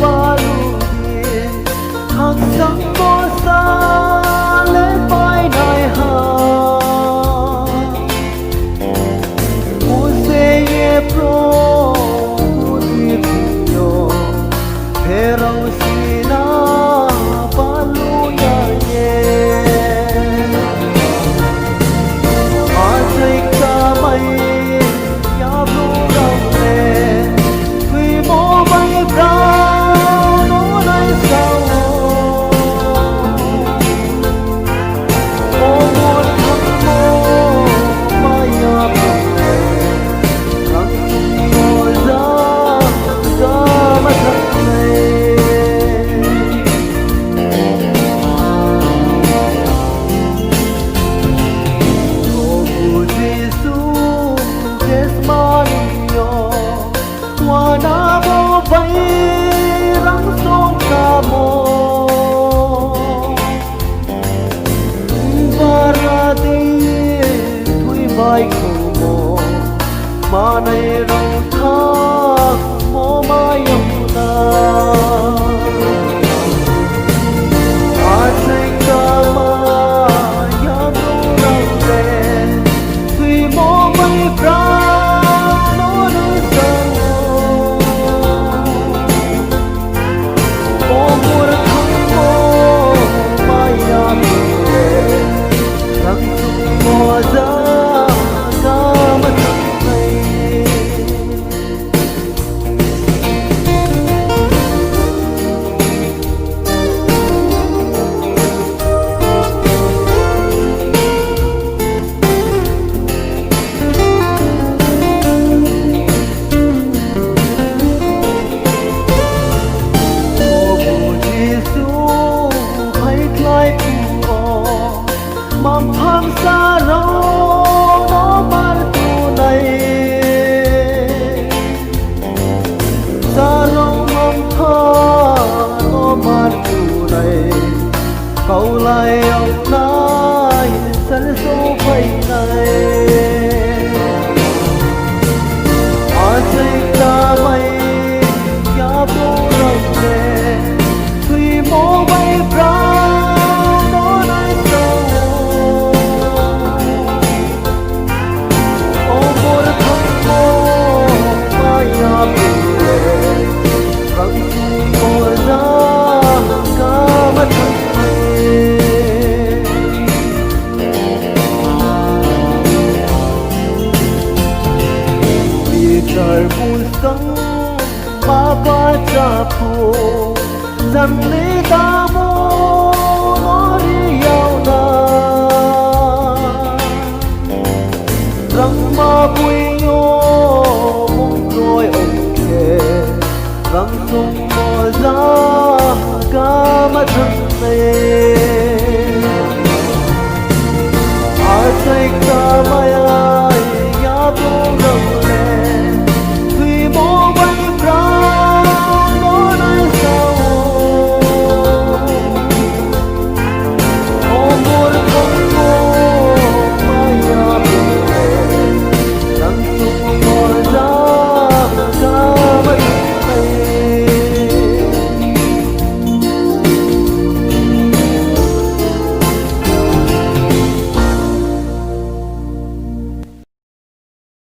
balu đi thằng sáng có xa lấy vai này ha u se ye pro u di yo pero sina balu ya ye ai ka mai ya blu rong le quy mô bay ra nó lại sao ô một thằng mô mai ya blu răng mô ra ra mà thằng này Wana mo bay răng sông ca mô Barati thui bay khổ mô mà này rong thác mô mai ông ta Ai ca ma ya nô răng đê thui mô bay ra mầm thang xa lâu nó mar tu này xa lâu mầm thang nó mar tu này câu lại ông nay sân số phây này ở đây ta mây ya bố rồng về tùy mô bay ra trời buồn sống ba ba cha phụ dần lý ta mô nó đi yêu na răng ma bùi nhô mong rồi ông kề răng sông mò ra ca mắt thân này ai thấy ca maya